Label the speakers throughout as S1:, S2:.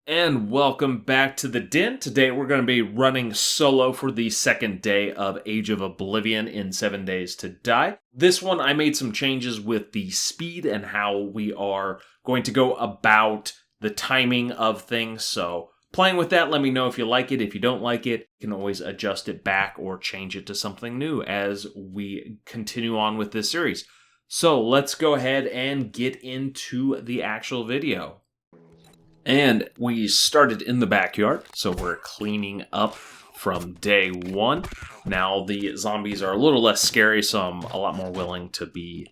S1: And welcome back to the Den. Today we're going to be running solo for the second day of Age of Oblivion in 7 Days to Die. This one I made some changes with the speed and how we are going to go about the timing of things. So playing with that, let me know if you like it. If you don't like it, you can always adjust it back or change it to something new as we continue on with this series. So let's go ahead and get into the actual video. And we started in the backyard, so we're cleaning up from day one. Now the zombies are a little less scary, so I'm a lot more willing to be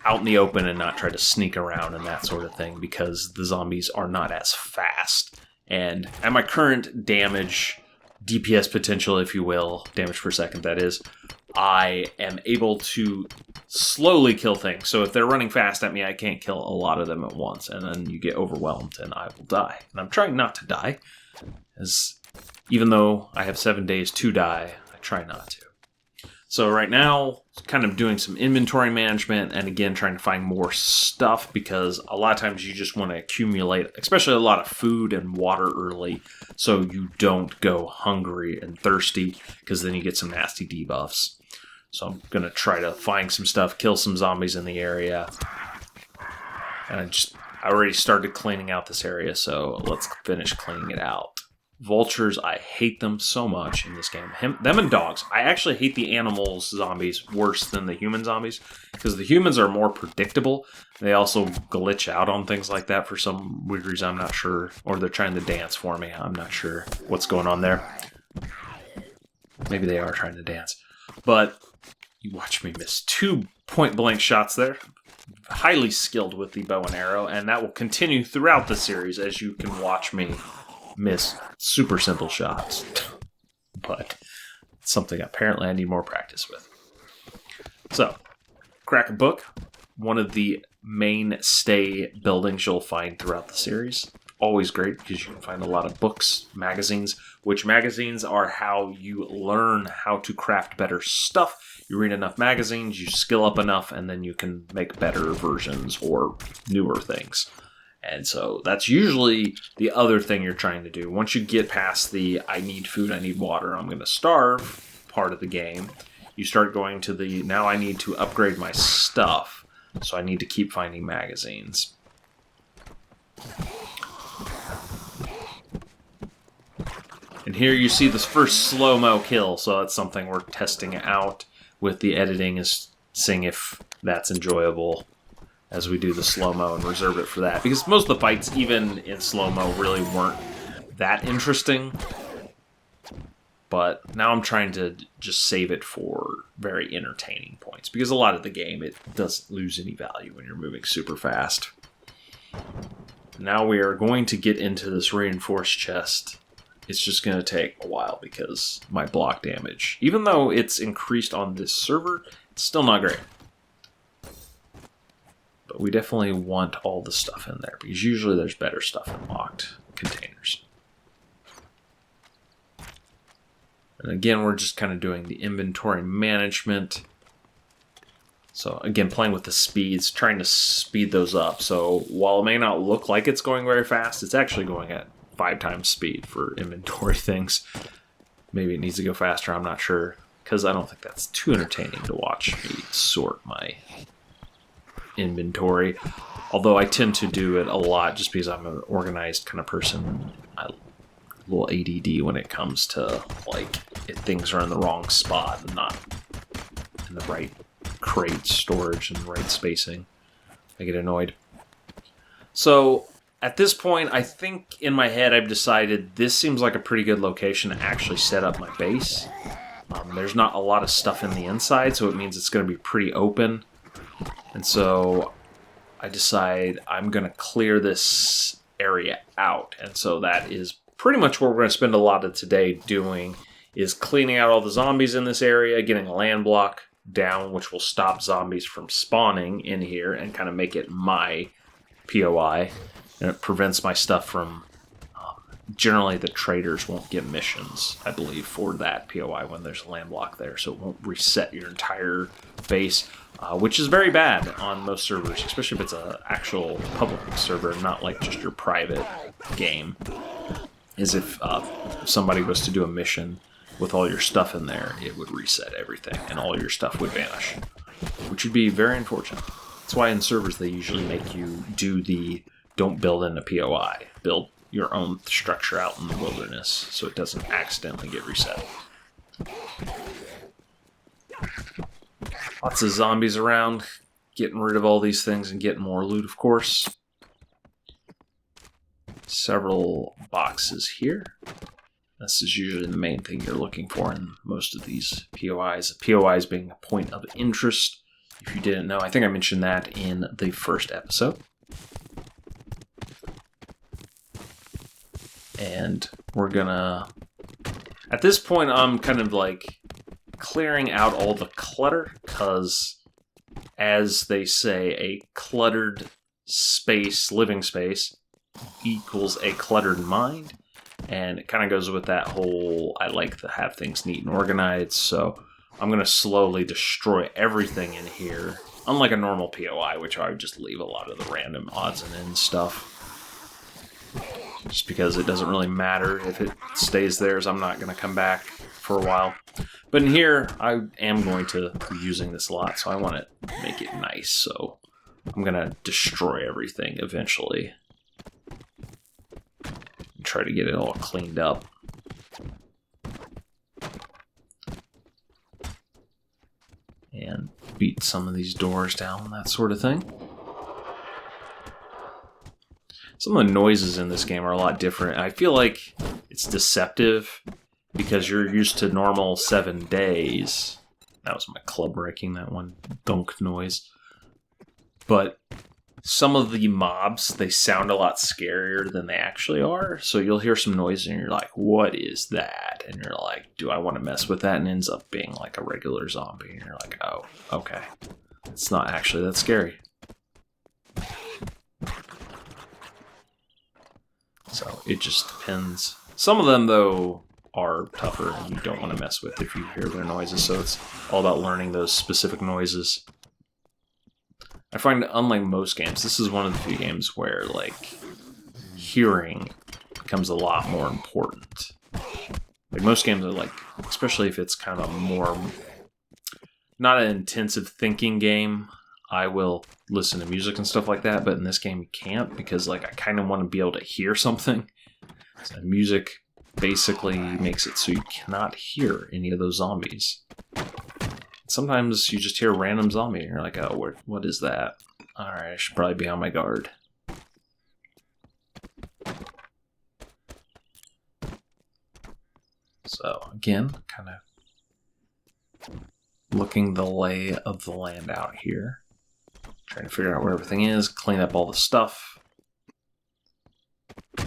S1: out in the open and not try to sneak around and that sort of thing, because the zombies are not as fast. And at my current damage, DPS potential, if you will, damage per second that is, I am able to slowly kill things. So if they're running fast at me, I can't kill a lot of them at once, and then you get overwhelmed and I will die. And I'm trying not to die, as even though I have 7 days to die, I try not to. So right now, kind of doing some inventory management, and again, trying to find more stuff, because a lot of times you just want to accumulate, especially a lot of food and water early, so you don't go hungry and thirsty, because then you get some nasty debuffs. So I'm going to try to find some stuff, kill some zombies in the area. And I already started cleaning out this area, so let's finish cleaning it out. Vultures, I hate them so much in this game. Them and dogs. I actually hate the animals zombies worse than the human zombies, because the humans are more predictable. They also glitch out on things like that for some weird reason, I'm not sure. Or they're trying to dance for me. I'm not sure what's going on there. Maybe they are trying to dance. But you watch me miss 2 point-blank shots there. Highly skilled with the bow and arrow, and that will continue throughout the series, as you can watch me miss super simple shots. But it's something apparently I need more practice with. So, crack a book. One of the mainstay buildings you'll find throughout the series. Always great, because you can find a lot of books, magazines, which magazines are how you learn how to craft better stuff. You read enough magazines, you skill up enough, and then you can make better versions or newer things. And so that's usually the other thing you're trying to do. Once you get past the I need food, I need water, I'm going to starve part of the game, you start going to the now I need to upgrade my stuff, so I need to keep finding magazines. And here you see this first slow-mo kill, so that's something we're testing out with the editing, is seeing if that's enjoyable as we do the slow-mo and reserve it for that. Because most of the fights, even in slow-mo, really weren't that interesting. But now I'm trying to just save it for very entertaining points, because a lot of the game, it doesn't lose any value when you're moving super fast. Now we are going to get into this reinforced chest. It's just going to take a while because my block damage, even though it's increased on this server, it's still not great. But we definitely want all the stuff in there, because usually there's better stuff in locked containers. And again, we're just kind of doing the inventory management. So again, playing with the speeds, trying to speed those up. So while it may not look like it's going very fast, it's actually going at 5 times speed for inventory things. Maybe it needs to go faster, I'm not sure, because I don't think that's too entertaining to watch me sort my inventory. Although I tend to do it a lot just because I'm an organized kind of person. I'm a little ADD when it comes to, like, if things are in the wrong spot and not in the right crate storage and the right spacing. I get annoyed. So at this point, I think in my head I've decided this seems like a pretty good location to actually set up my base. There's not a lot of stuff in the inside, so it means it's going to be pretty open. And so I decide I'm going to clear this area out. And so that is pretty much what we're going to spend a lot of today doing, is cleaning out all the zombies in this area, getting a land block down, which will stop zombies from spawning in here and kind of make it my POI. And it prevents my stuff from generally the traders won't get missions, I believe, for that POI when there's a landlock there, so it won't reset your entire base, which is very bad on most servers, especially if it's an actual public server, not like just your private game. Is if somebody was to do a mission with all your stuff in there, it would reset everything, and all your stuff would vanish, which would be very unfortunate. That's why in servers they usually make you do the don't build in a POI, build your own structure out in the wilderness so it doesn't accidentally get reset. Lots of zombies around, getting rid of all these things and getting more loot, of course. Several boxes here. This is usually the main thing you're looking for in most of these POIs. POIs being a point of interest. If you didn't know, I think I mentioned that in the first episode. And we're gonna... At this point, I'm kind of like clearing out all the clutter, because as they say, a cluttered space, living space, equals a cluttered mind. And it kind of goes with that whole, I like to have things neat and organized, so I'm going to slowly destroy everything in here. Unlike a normal POI, which I would just leave a lot of the random odds and ends stuff. Just because it doesn't really matter if it stays there, as I'm not going to come back for a while. But in here, I am going to be using this a lot, so I want to make it nice. So I'm going to destroy everything eventually. And try to get it all cleaned up. And beat some of these doors down, that sort of thing. Some of the noises in this game are a lot different. I feel like it's deceptive because you're used to normal 7 days. That was my club breaking, that one dunk noise. But some of the mobs, they sound a lot scarier than they actually are. So you'll hear some noise and you're like, what is that? And you're like, do I want to mess with that? And it ends up being like a regular zombie. And you're like, oh, okay. It's not actually that scary. So it just depends. Some of them, though, are tougher and you don't want to mess with if you hear their noises. So it's all about learning those specific noises. I find, unlike most games, this is one of the few games where, like, hearing becomes a lot more important. Like, most games are, like, especially if it's kind of a more, not an intensive thinking game, I will listen to music and stuff like that, but in this game you can't, because, like, I kind of want to be able to hear something. So music basically makes it so you cannot hear any of those zombies. Sometimes you just hear a random zombie and you're like, oh, what is that? Alright, I should probably be on my guard. So, again, kind of looking the lay of the land out here. Trying to figure out where everything is, clean up all the stuff. I'm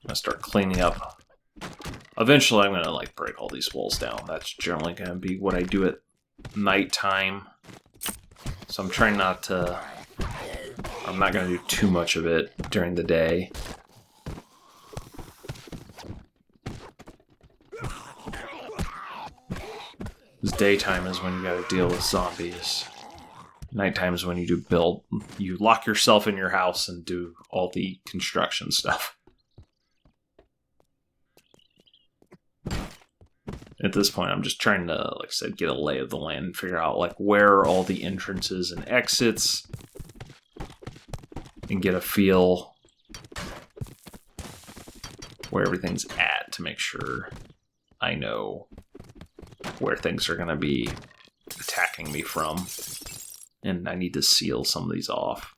S1: gonna start cleaning up. Eventually I'm gonna like break all these walls down. That's generally gonna be what I do at nighttime. So I'm trying not to... I'm not gonna do too much of it during the day. Because daytime is when you gotta deal with zombies. Nighttime is when you do build. You lock yourself in your house and do all the construction stuff. At this point, I'm just trying to, like I said, get a lay of the land and figure out like where are all the entrances and exits, and get a feel where everything's at to make sure I know where things are going to be attacking me from. And I need to seal some of these off.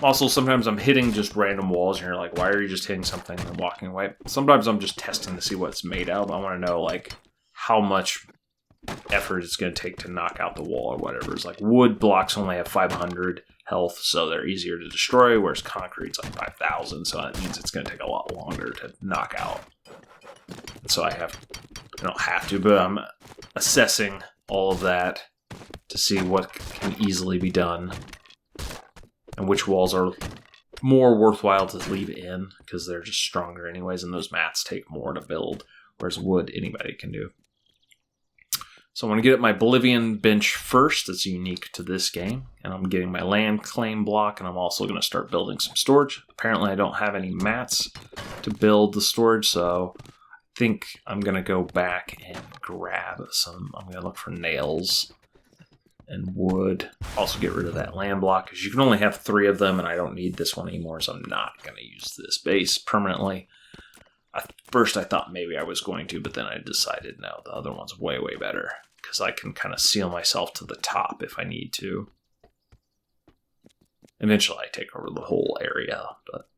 S1: Also, sometimes I'm hitting just random walls and you're like, why are you just hitting something and then walking away? Sometimes I'm just testing to see what it's made of. I want to know, like, how much effort it's going to take to knock out the wall or whatever. It's like wood blocks only have 500 health, so they're easier to destroy, whereas concrete's like 5,000, so that means it's going to take a lot longer to knock out. So I don't have to, but I'm assessing all of that to see what can easily be done and which walls are more worthwhile to leave in because they're just stronger anyways, and those mats take more to build, whereas wood anybody can do. So I'm going to get my Oblivion bench first. It's unique to this game. And I'm getting my land claim block, and I'm also going to start building some storage. Apparently I don't have any mats to build the storage, so I think I'm going to go back and grab some. I'm going to look for nails and wood. Also get rid of that land block, because you can only have 3 of them, and I don't need this one anymore, so I'm not going to use this base permanently. At first I thought maybe I was going to, but then I decided no, the other one's way, way better, because I can kind of seal myself to the top if I need to. Eventually I take over the whole area, but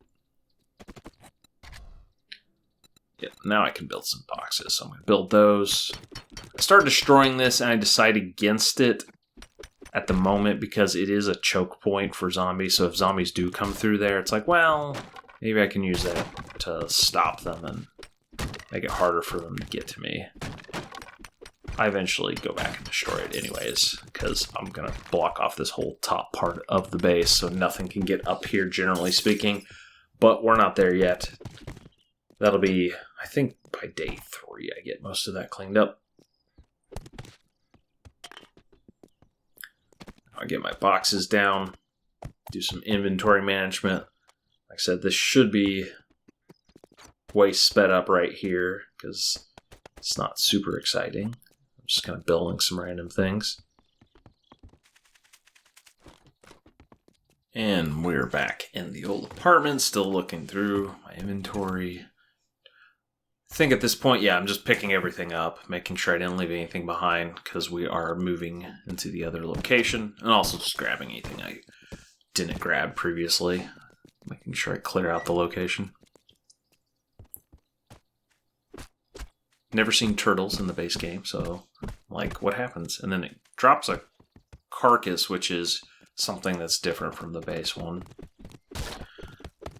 S1: yeah, now I can build some boxes, so I'm going to build those. I started destroying this, and I decided against it at the moment because it is a choke point for zombies, so if zombies do come through there, it's like, well, maybe I can use that to stop them and make it harder for them to get to me. I eventually go back and destroy it anyways, because I'm going to block off this whole top part of the base so nothing can get up here, generally speaking. But we're not there yet. That'll be, I think, by day 3 I get most of that cleaned up. I'll get my boxes down, do some inventory management. Like I said, this should be way sped up right here because it's not super exciting. I'm just kind of building some random things. And we're back in the old apartment, still looking through my inventory. I think at this point, yeah, I'm just picking everything up, making sure I didn't leave anything behind because we are moving into the other location, and also just grabbing anything I didn't grab previously. Making sure I clear out the location. Never seen turtles in the base game, so like, what happens? And then it drops a carcass, which is something that's different from the base one.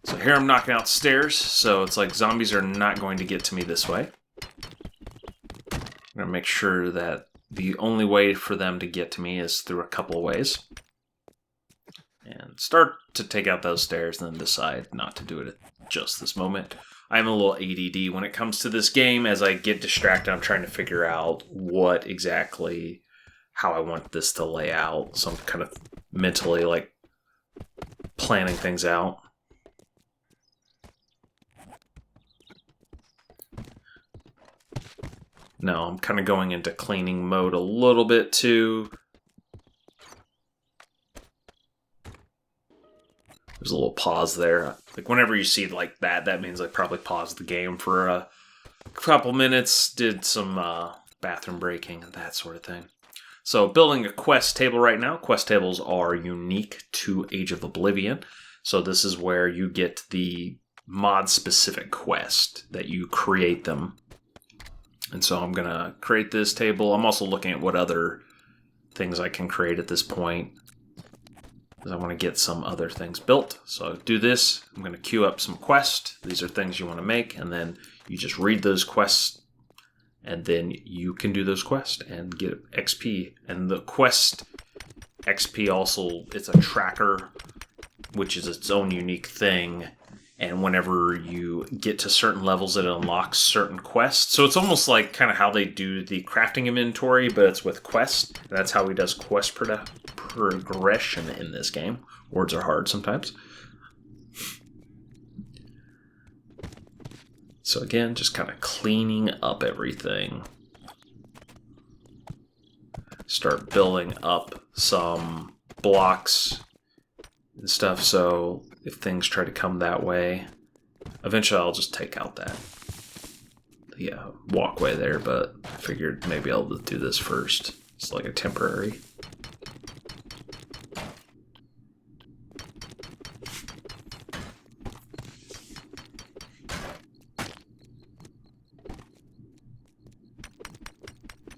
S1: So here I'm knocking out stairs, so it's like zombies are not going to get to me this way. I'm going to make sure that the only way for them to get to me is through a couple of ways. And start to take out those stairs and then decide not to do it at just this moment. I'm a little ADD when it comes to this game. As I get distracted, I'm trying to figure out what exactly, how I want this to lay out. So I'm kind of mentally like planning things out. No, I'm kind of going into cleaning mode a little bit too. There's a little pause there. Like whenever you see like that, that means I probably paused the game for a couple minutes, did some bathroom breaking and that sort of thing. So building a quest table right now. Quest tables are unique to Age of Oblivion. So this is where you get the mod-specific quest that you create them. And so I'm going to create this table. I'm also looking at what other things I can create at this point, because I want to get some other things built. So do this. I'm going to queue up some quests. These are things you want to make, and then you just read those quests, and then you can do those quests and get XP. And the quest XP also, it's a tracker, which is its own unique thing. And whenever you get to certain levels, it unlocks certain quests. So it's almost like kind of how they do the crafting inventory, but it's with quests. That's how he does quest progression in this game. Words are hard sometimes. So again, just kind of cleaning up everything. Start building up some blocks and stuff, so if things try to come that way, eventually I'll just take out that walkway there, but I figured maybe I'll do this first. It's like a temporary.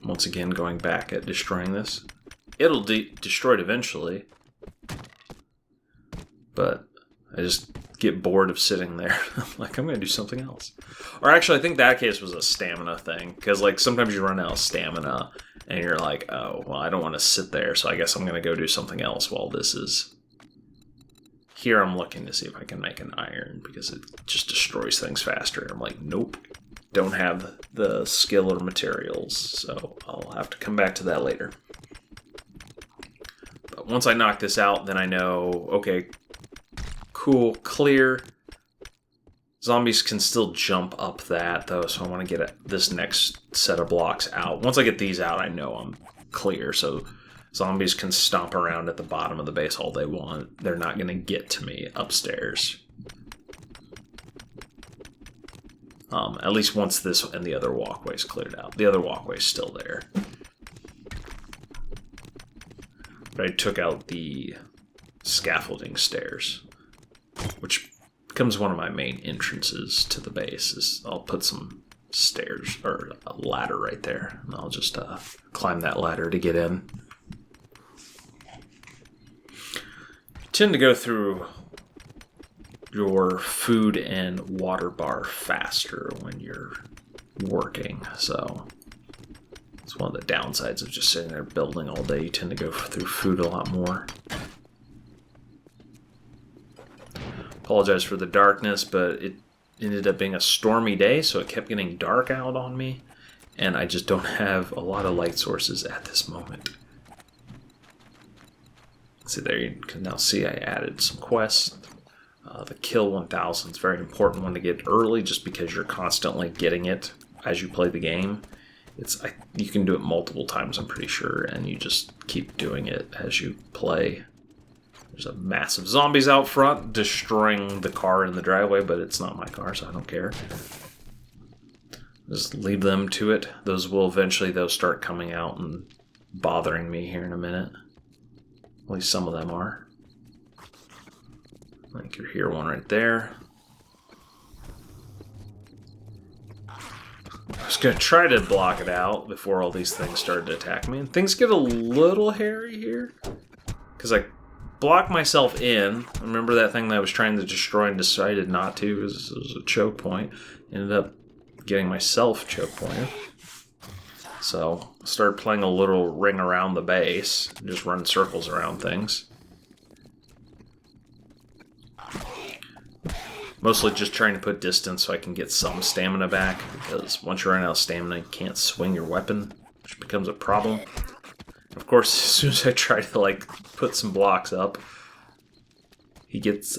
S1: Once again, going back at destroying this. It'll destroyed eventually, but I just get bored of sitting there. Like, I'm going to do something else. Or actually, I think that case was a stamina thing, because like sometimes you run out of stamina and you're like, oh, well, I don't want to sit there, so I guess I'm going to go do something else while this is Here I'm looking to see if I can make an iron because it just destroys things faster. I'm like, nope, don't have the skill or materials, so I'll have to come back to that later. But once I knock this out, then I know, okay, cool, clear. Zombies can still jump up that, though, so I want to get this next set of blocks out. Once I get these out, I know I'm clear, so zombies can stomp around at the bottom of the base all they want. They're not going to get to me upstairs. At least once this and the other walkway's cleared out. The other walkway's still there. But I took out the scaffolding stairs, which becomes one of my main entrances to the base. Is I'll put some stairs, or a ladder right there, and I'll just climb that ladder to get in. You tend to go through your food and water bar faster when you're working, so it's one of the downsides of just sitting there building all day. You tend to go through food a lot more. Apologize for the darkness, but it ended up being a stormy day, so it kept getting dark out on me, and I just don't have a lot of light sources at this moment. See, there you can now see I added some quests. The Kill 1000 is a very important one to get early, just because you're constantly getting it as you play the game. You can do it multiple times, I'm pretty sure, and you just keep doing it as you play. There's a massive zombies out front destroying the car in the driveway, but it's not my car, so I don't care. Just leave them to it. Those will eventually, though, start coming out and bothering me here in a minute. At least some of them are. I think you hear one right there. I was going to try to block it out before all these things started to attack me. And things get a little hairy here, because I blocked myself in. Remember that thing that I was trying to destroy and decided not to because it was a choke point. Ended up getting myself choke pointed. So I started playing a little ring around the base, just run circles around things. Mostly just trying to put distance so I can get some stamina back, because once you run out of stamina, you can't swing your weapon, which becomes a problem. Of course, as soon as I try to, put some blocks up,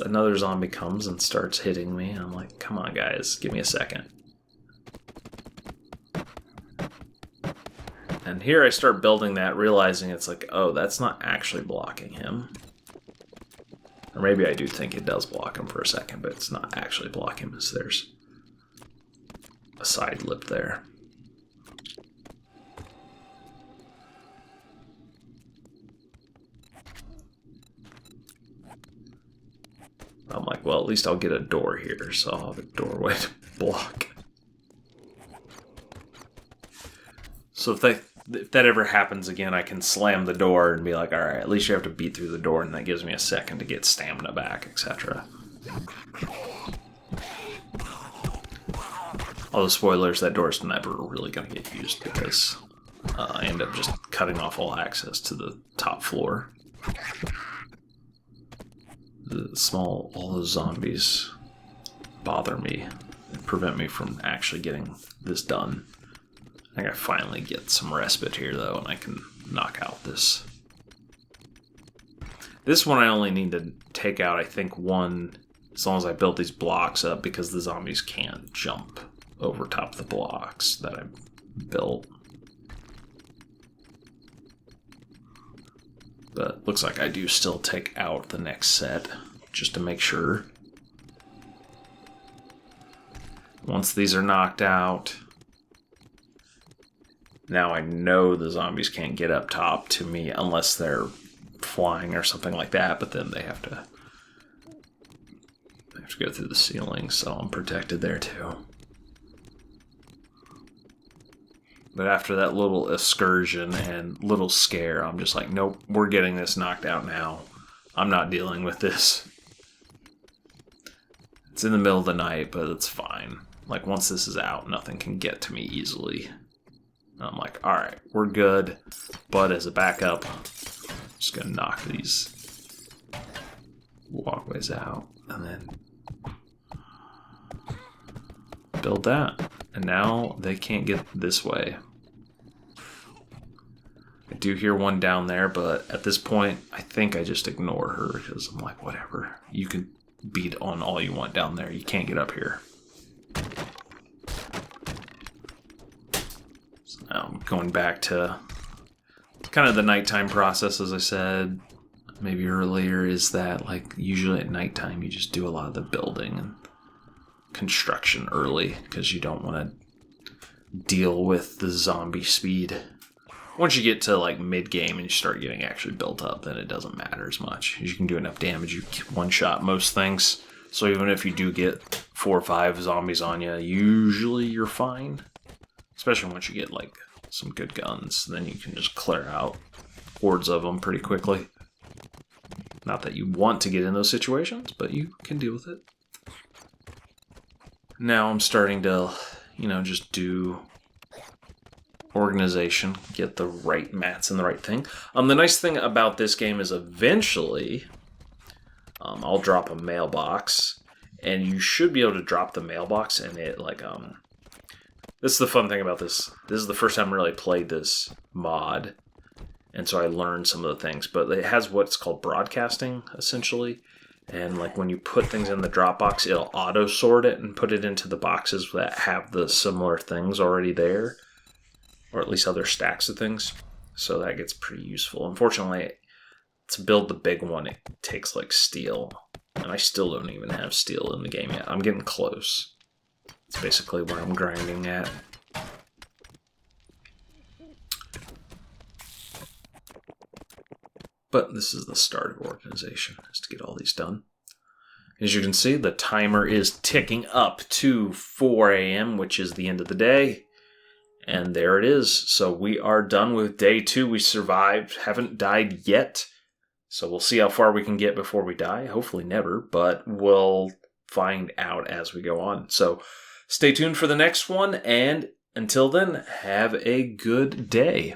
S1: another zombie comes and starts hitting me, and I'm like, come on, guys, give me a second. And here I start building that, realizing it's like, oh, that's not actually blocking him. Or maybe I do think it does block him for a second, but it's not actually blocking him, as there's a side lip there. I'm like, well, at least I'll get a door here, so I'll have a doorway to block. So if that ever happens again, I can slam the door and be like, alright, at least you have to beat through the door, and that gives me a second to get stamina back, etc. Although, spoilers, that door's never really going to get used, because I end up just cutting off all access to the top floor. All those zombies bother me and prevent me from actually getting this done. I think I finally get some respite here, though, and I can knock out this. This one I only need to take out, I think, one, as long as I build these blocks up, because the zombies can't jump over top of the blocks that I built. But looks like I do still take out the next set, just to make sure. Once these are knocked out, now I know the zombies can't get up top to me unless they're flying or something like that, but then they have to go through the ceiling, so I'm protected there too. But after that little excursion and little scare, I'm just like, nope, we're getting this knocked out now. I'm not dealing with this. It's in the middle of the night, but it's fine. Like, once this is out, nothing can get to me easily. And I'm like, alright, we're good. But as a backup, I'm just going to knock these walkways out, and then build that. And now they can't get this way. I do hear one down there, but at this point, I think I just ignore her because I'm like, whatever. You can beat on all you want down there. You can't get up here. So now I'm going back to kind of the nighttime process, as I said maybe earlier, is that like usually at nighttime you just do a lot of the building and construction early because you don't want to deal with the zombie speed. Once you get to like mid-game and you start getting actually built up, then it doesn't matter as much. You can do enough damage, you one-shot most things. So even if you do get 4 or 5 zombies on you, usually you're fine. Especially once you get like some good guns, then you can just clear out hordes of them pretty quickly. Not that you want to get in those situations, but you can deal with it. Now I'm starting to, just do organization, get the right mats and the right thing. The nice thing about this game is eventually I'll drop a mailbox, and you should be able to drop the mailbox, and it this is the fun thing about this. This is the first time I really played this mod, and so I learned some of the things. But it has what's called broadcasting, essentially. And like when you put things in the Dropbox, it'll auto-sort it and put it into the boxes that have the similar things already there. Or at least other stacks of things. So that gets pretty useful. Unfortunately, to build the big one, it takes like steel. And I still don't even have steel in the game yet. I'm getting close. It's basically where I'm grinding at. But this is the start of organization, is to get all these done. As you can see, the timer is ticking up to 4 a.m., which is the end of the day. And there it is. So we are done with day 2. We survived, haven't died yet. So we'll see how far we can get before we die. Hopefully never, but we'll find out as we go on. So stay tuned for the next one, and until then, have a good day.